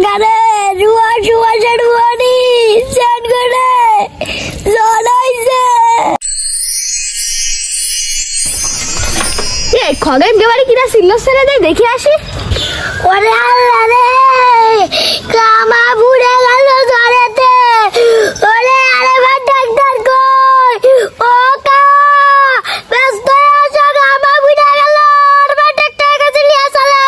কাকারে রুয়া রুয়া রুয়ানি জান করে জড়াইছে এ খগেন দেবারে কিরা সিল্লাস ছেড়ে দে দেখি আসি। ওরে আল্লাহ রে কামা বুড়ে গেল ঘরেতে। ওরে আরে ভাই ডাক্তার কই ও কা ব্যস্ত আছো কামা বুড়ে গেল আর ভাই ডাক্তার কাছে নিয়ে চলো।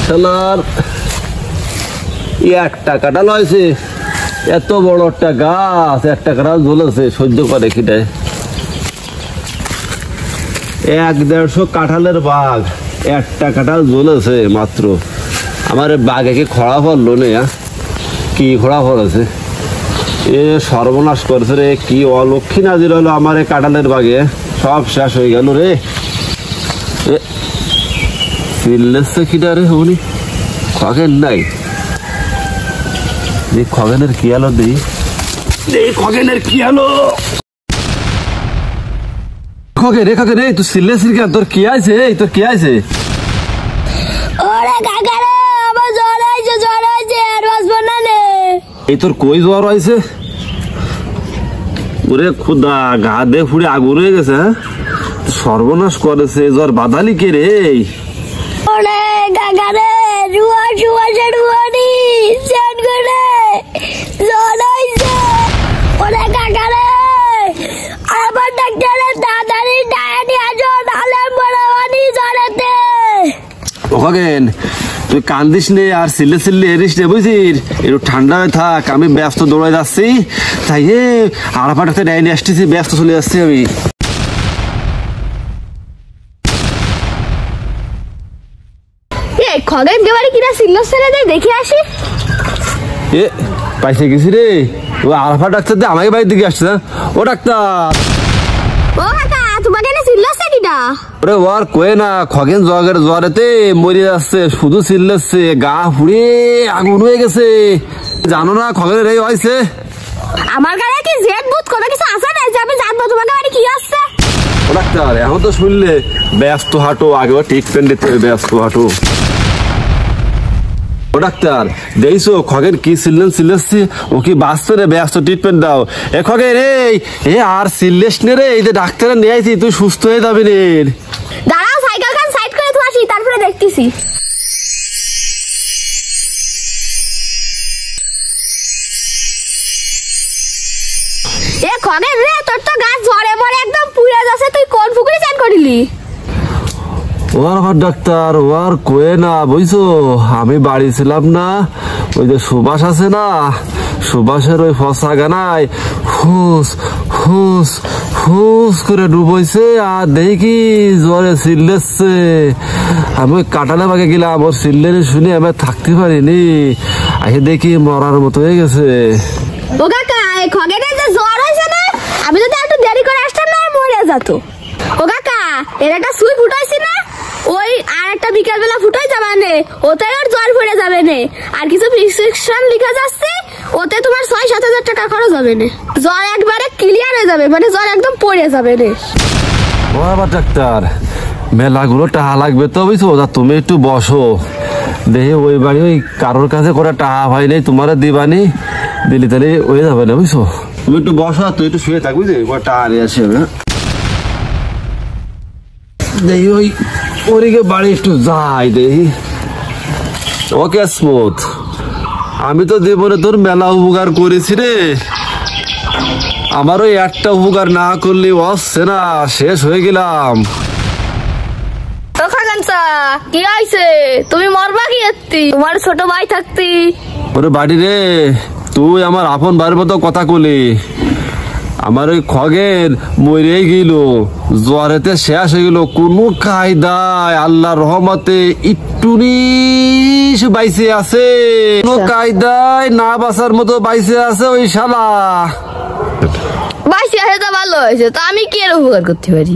শালার এক টাকাটা লয়েছে এত বড় একটা গাছ এক টাকাটা ঝুলেছে সহ্য করে খিটায় 1-150 কাঁঠালের বাঘ একটা কাঁঠাল ঝুলেছে মাত্র। আমার বাঘে কি খরা পড়লো না কি খরা পড়েছে এ সর্বনাশ করেছে রে কি অলক্ষী নাজির হলো আমার এই কাঁঠালের বাঘে সব শেষ হয়ে গেল রে। চিল্লেছে কিটা রে হবনি খগেন নাই খগেনের কি আলো দিই খগেনের কি আলো খগেন খগেন তুই চিল্লেছিস কেন তোর কি আছে তোর কি আছে? ওরে কাকারে আমার জ্বর আইছে আর বাঁচবো না রে। এই তোর কই জ্বর হয়েছে? ওরে খুদা গা দে ফুড়ে আগুন হয়ে গেছে। হ্যাঁ সর্বনাশ করেছে জ্বর বাদালি কে রে? ওরে কাকারে রুয়া রুয়া রুয়ানি জান করে জড়াইছে। ওরে কাকারে আমার ডাক্তারের তাড়াতাড়ি ডায়ানি আজো নালে মরানি জড়াতে। ও খগেন তুই কান্দিস নে আর সিল্লে সিল্লে এরিস নে বুঝিস একটু ঠান্ডা হয়ে থাক আমি ব্যস্ত দৌড়াই যাচ্ছি তাই আড়াপাটাতে ডাইনি আসতেছি ব্যস্ত চলে যাচ্ছি আমি। খগেন দেবারে কিরা সিল্লাস ছেড়ে দে দেখি আসি। এ পাইছে গেছি রে ও আলফা ডাক্তার দিয়ে আমাকে বাড়ির দিকে আসছে। ও ডাক্তার ও কাকা তোমাকে এনে সিল্লাসে কিটা? ওরে ওর কয়ে না খগেন জ্বরেতে মরে যাচ্ছে শুধু চিল্লাচ্ছে গা ফুড়ে আগুন হয়ে গেছে জানো না খগেনের এই হয়েছে। আমার গায়ে কি জেদ বুত কোনো কিছু আছে না যে আমি জানবো তোমাকে বাড়ি কি আসছে? ও ডাক্তার এখন তো শুনলে ব্যস্ত হাঁটো আগেও ট্রিটমেন্ট দিতে হবে ব্যস্ত হাঁটো। ও ডাক্তার দেখছো খগেন কি চিল্লাচ্ছে ও কি বাঁচছে রে ব্যস্ত ট্রিটমেন্ট দাও। এ খগেন এই আর চিল্লেস নে রে এই যে ডাক্তারে নিয়ে আইছি তুই সুস্থ হয়ে যাবি রে। দাঁড়াও সাইকেল খান সাইড করে তো আসি তারপরে দেখতেছি। এ খগেন রে তোর তো গাছ ঝরে মরে একদম পুড়ে যাচ্ছে তুই কোন পুকুরে চান করিলি? ওর ডাক্তার ওর কয়ে না বুঝছো আমি বাড়ি ছিলাম না ওই যে সুভাষ আছে না সুভাষের ওই ফসা গানায় হুস হুস হুস করে ডুবইছে আর দেখি জ্বরে চিল্লেছে। আমি ওই কাটালে বাগে গেলাম ওর চিল্লেনি শুনে আমি থাকতে পারিনি আগে দেখি মরার মতো হয়ে গেছে। ও কাকা এই খগেনের যে জ্বর হয়েছে না আমি যদি একটু দেরি করে আসতাম না মরে যেত। ও কাকা এর একটা সুই ফুটাইছি না ওই আর একটা বিকাল বেলা ফুটাই যাবে না ওতে আর জ্বর পড়ে যাবে না আর কিছু প্রেসক্রিপশন লেখা যাচ্ছে ওতে তোমার 6-7 হাজার টাকা খরচ হবে না জ্বর একবারে ক্লিয়ার হয়ে যাবে মানে জ্বর একদম পড়ে যাবে না। ও আবার ডাক্তার মেলাগুলো টাকা লাগবে তো বুঝছো তুমি একটু বসো দেখি ওই বাড়ি ওই কারোর কাছে করে টাকা হয় নাই তোমার দিবানি দিলি তাহলে হয়ে যাবে না বুঝছো তুমি একটু বসো তুই একটু শুয়ে থাক বুঝলি টাকা নিয়ে আসে দেখি ওই ওদিকে বাড়ি একটু যাই দেখি। ওকে স্মুথ আমি তো জীবনে তোর মেলা উপকার করেছি রে আমার ওই একটা উপকার না করলে আসছে না শেষ হয়ে গেলাম। কি হয়েছে তুমি মরবা কি এত্তি তোমার ছোট ভাই থাকতি? ওরে বাড়ি রে তুই আমার আপন বাড়ির মতো কথা কলি আমার ওই খগেন মরে গেল জ্বরেতে শেষ হয়ে গেল কোন কায়দায় আল্লাহর রহমতে একটুনি বাইসে আছে কোন কায়দায় না বাঁচার মতো বাইসে আছে ওই শালা বাইসে আছে তো ভালো হয়েছে তো আমি কি এর উপকার করতে পারি?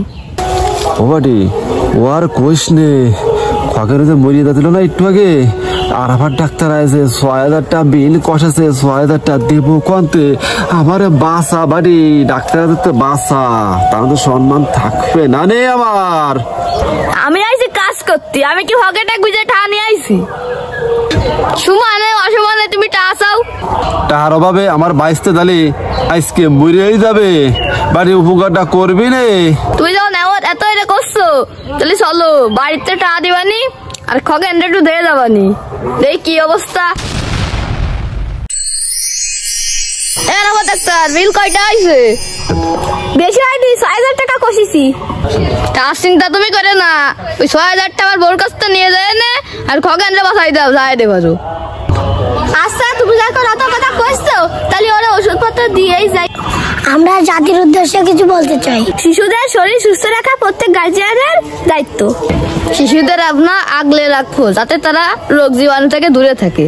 ও বাড়ি ও আর কোষ নে খগের যে মরিয়ে দিল না একটু আগে আরাফাত ডাক্তার আছে ৬,০০০ টাকা বিল কষাছে, ৬,০০০ টাকা দেবো কন্তে? আমারে বাসা বাড়ি ডাক্তার তো বাসা, তার তো সম্মান থাকবে না নে আমার। আমি আইছি কাজ করতে, আমি কি হকেটা গুজে ঠা নিয়ে আইছি? সুমানে অসমানে তুমি টা চাও? তার অভাবে আমার বাইসতে দালি আজকে মরেই যাবে, বাড়ি উপকারটা করবি নে। তুই যখন এত এটা করছো তাহলে চলো বাড়িতে টা দিবানি আর খগেন একটু দিয়ে যাবানি, দেখ কি অবস্থা। ডাক্তার বিল কয়টা আইছে? বেশি হয়নি, ৬,০০০ টাকা কষিছি। তার চিন্তা তুমি করে না, ওই ৬,০০০ টাকার বোর কাছটা নিয়ে যায় না আর খগেন রে বাসাই দাও, যাই দেবো। আচ্ছা তুমি যখন এত কথা কইছো তাহলে ওরা ওষুধপত্র দিয়েই যাই। আমরা জাতির উদ্দেশ্যে কিছু বলতে চাই। শিশুদের শরীর সুস্থ রাখা প্রত্যেক গার্জিয়ানের দায়িত্ব। শিশুদের আপনার আগলে রাখবো যাতে তারা রোগ জীবাণু থেকে দূরে থাকে।